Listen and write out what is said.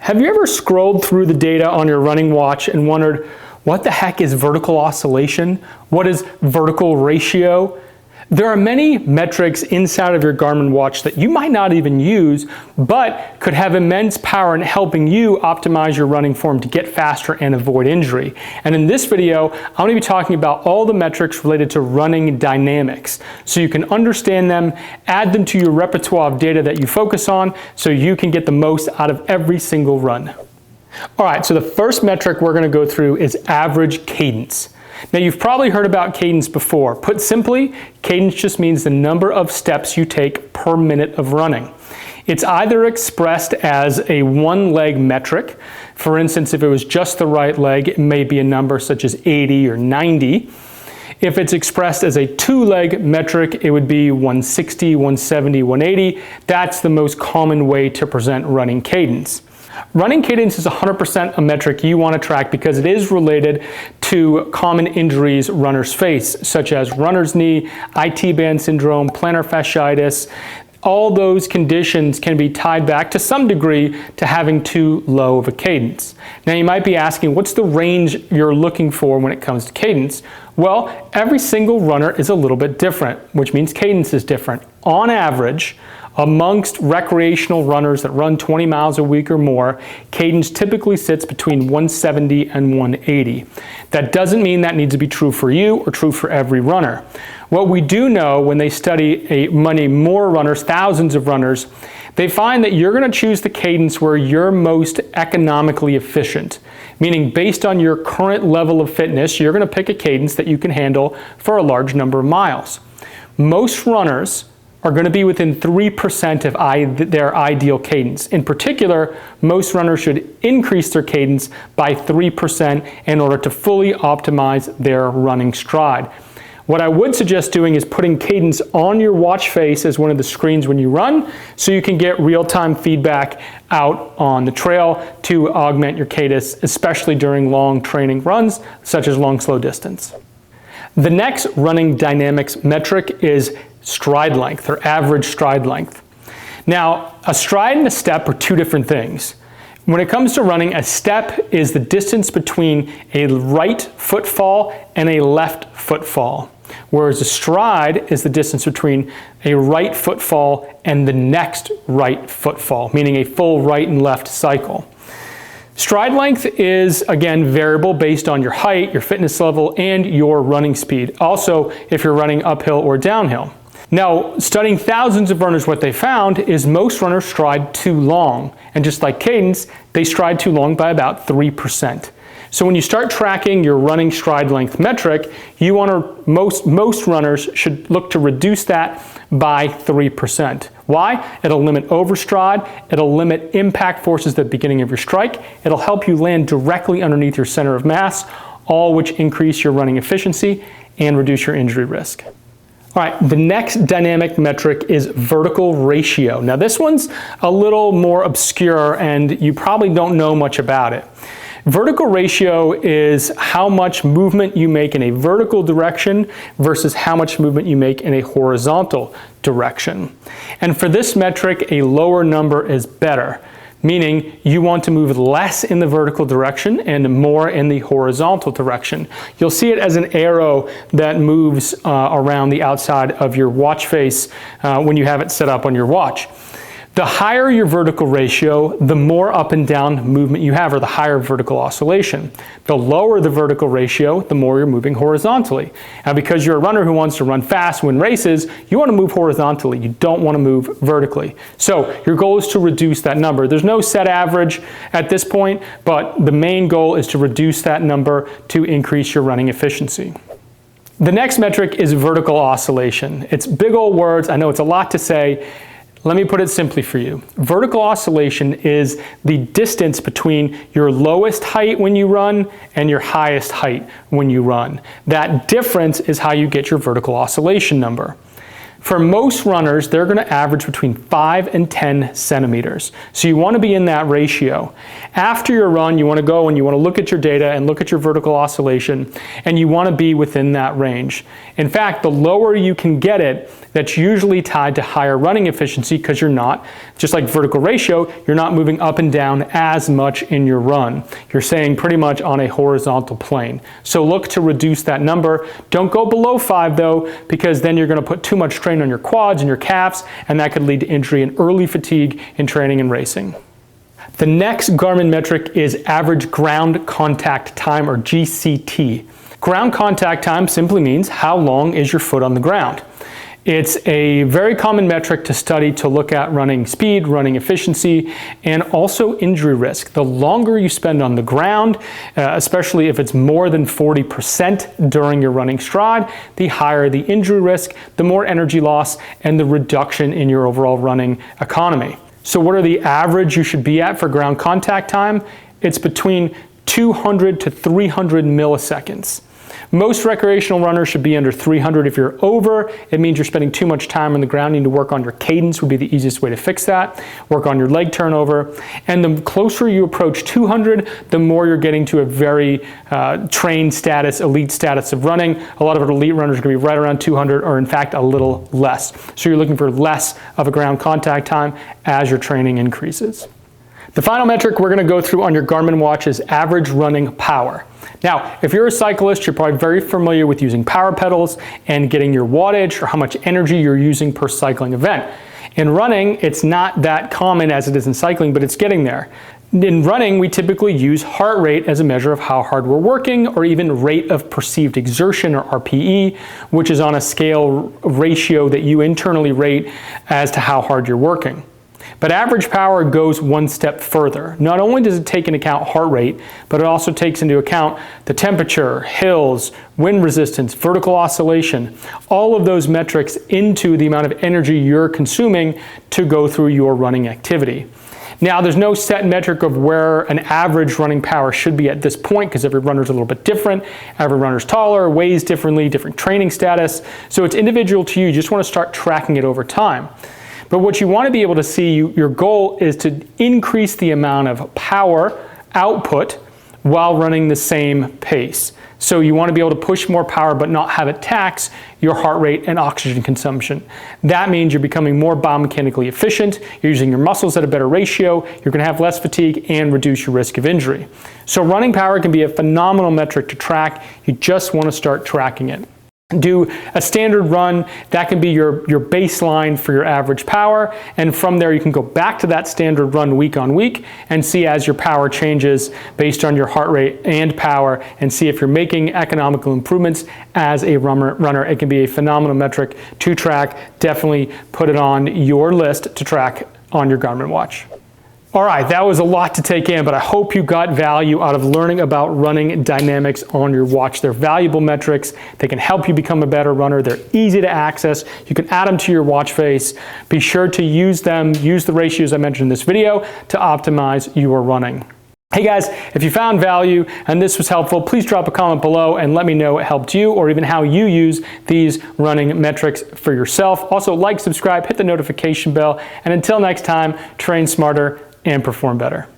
Have you ever scrolled through the data on your running watch and wondered, what the heck is vertical oscillation? What is vertical ratio? There are many metrics inside of your Garmin watch that you might not even use, but could have immense power in helping you optimize your running form to get faster and avoid injury. And in this video, I'm going to be talking about all the metrics related to running dynamics, so you can understand them, add them to your repertoire of data that you focus on, so you can get the most out of every single run. All right, so the first metric we're going to go through is average cadence. Now, you've probably heard about cadence before. Put simply, cadence just means the number of steps you take per minute of running. It's either expressed as a one-leg metric. For instance, if it was just the right leg, it may be a number such as 80 or 90. If it's expressed as a two-leg metric, it would be 160, 170, 180. That's the most common way to present running cadence. Running cadence is 100% a metric you want to track because it is related to common injuries runners face, such as runner's knee, IT band syndrome, plantar fasciitis. All those conditions can be tied back to some degree to having too low of a cadence. Now, you might be asking, what's the range you're looking for when it comes to cadence? Well, every single runner is a little bit different, which means cadence is different. On average, amongst recreational runners that run 20 miles a week or more, cadence typically sits between 170 and 180. That doesn't mean that needs to be true for you or true for every runner. What we do know when they study many more runners, thousands of runners, they find that you're going to choose the cadence where you're most economically efficient. Meaning, based on your current level of fitness, you're going to pick a cadence that you can handle for a large number of miles. Most runners are going to be within 3% of their ideal cadence. In particular, most runners should increase their cadence by 3% in order to fully optimize their running stride. What I would suggest doing is putting cadence on your watch face as one of the screens when you run, so you can get real-time feedback out on the trail to augment your cadence, especially during long training runs, such as long, slow distance. The next running dynamics metric is stride length, or average stride length. Now, a stride and a step are two different things. When it comes to running, a step is the distance between a right footfall and a left footfall, whereas a stride is the distance between a right footfall and the next right footfall, meaning a full right and left cycle. Stride length is, again, variable based on your height, your fitness level, and your running speed. Also, if you're running uphill or downhill. Now, studying thousands of runners, what they found is most runners stride too long. And just like cadence, they stride too long by about 3%. So when you start tracking your running stride length metric, you want to, most runners should look to reduce that by 3%. Why? It'll limit overstride, it'll limit impact forces at the beginning of your strike, it'll help you land directly underneath your center of mass, all which increase your running efficiency and reduce your injury risk. All right, the next dynamic metric is vertical ratio. Now, this one's a little more obscure and you probably don't know much about it. Vertical ratio is how much movement you make in a vertical direction versus how much movement you make in a horizontal direction. And for this metric, a lower number is better, meaning you want to move less in the vertical direction and more in the horizontal direction. You'll see it as an arrow that moves around the outside of your watch face when you have it set up on your watch. The higher your vertical ratio, the more up and down movement you have, or the higher vertical oscillation. The lower the vertical ratio, the more you're moving horizontally. Now, because you're a runner who wants to run fast, win races, you want to move horizontally. You don't want to move vertically. So your goal is to reduce that number. There's no set average at this point, but the main goal is to reduce that number to increase your running efficiency. The next metric is vertical oscillation. It's big old words. I know it's a lot to say. Let me put it simply for you. Vertical oscillation is the distance between your lowest height when you run and your highest height when you run. That difference is how you get your vertical oscillation number. For most runners, they're going to average between 5 and 10 centimeters. So you want to be in that ratio. After your run, you want to go and you want to look at your data and look at your vertical oscillation, and you want to be within that range. In fact, the lower you can get it, that's usually tied to higher running efficiency, because you're not, just like vertical ratio, you're not moving up and down as much in your run. You're staying pretty much on a horizontal plane. So look to reduce that number. Don't go below 5 though, because then you're going to put too much strain on your quads and your calves, and that could lead to injury and early fatigue in training and racing. The next Garmin metric is average ground contact time, or GCT. Ground contact time simply means how long is your foot on the ground. It's a very common metric to study to look at running speed, running efficiency, and also injury risk. The longer you spend on the ground, especially if it's more than 40% during your running stride, the higher the injury risk, the more energy loss, and the reduction in your overall running economy. So what are the average you should be at for ground contact time? It's between 200 to 300 milliseconds. Most recreational runners should be under 300. If you're over, it means you're spending too much time on the ground. You need to work on your cadence would be the easiest way to fix that. Work on your leg turnover. And the closer you approach 200, the more you're getting to a very trained status, elite status of running. A lot of our elite runners are going to be right around 200, or in fact a little less. So you're looking for less of a ground contact time as your training increases. The final metric we're going to go through on your Garmin watch is average running power. Now, if you're a cyclist, you're probably very familiar with using power pedals and getting your wattage, or how much energy you're using per cycling event. In running, it's not that common as it is in cycling, but it's getting there. In running, we typically use heart rate as a measure of how hard we're working, or even rate of perceived exertion, or RPE, which is on a scale ratio that you internally rate as to how hard you're working. But average power goes one step further. Not only does it take into account heart rate, but it also takes into account the temperature, hills, wind resistance, vertical oscillation, all of those metrics into the amount of energy you're consuming to go through your running activity. Now, there's no set metric of where an average running power should be at this point, because every runner's a little bit different. Every runner's taller, weighs differently, different training status. So it's individual to you. You just want to start tracking it over time. But what you want to be able to see, your goal is to increase the amount of power output while running the same pace. So you want to be able to push more power but not have it tax your heart rate and oxygen consumption. That means you're becoming more biomechanically efficient, you're using your muscles at a better ratio, you're going to have less fatigue and reduce your risk of injury. So running power can be a phenomenal metric to track. You just want to start tracking it. Do a standard run, that can be your baseline for your average power, and from there you can go back to that standard run week on week and see as your power changes based on your heart rate and power, and see if you're making economical improvements as a runner. It can be a phenomenal metric to track. Definitely put it on your list to track on your Garmin watch. All right, that was a lot to take in, but I hope you got value out of learning about running dynamics on your watch. They're valuable metrics. They can help you become a better runner. They're easy to access. You can add them to your watch face. Be sure to use them, use the ratios I mentioned in this video to optimize your running. Hey guys, if you found value and this was helpful, please drop a comment below and let me know it helped you, or even how you use these running metrics for yourself. Also, like, subscribe, hit the notification bell, and until next time, train smarter and perform better.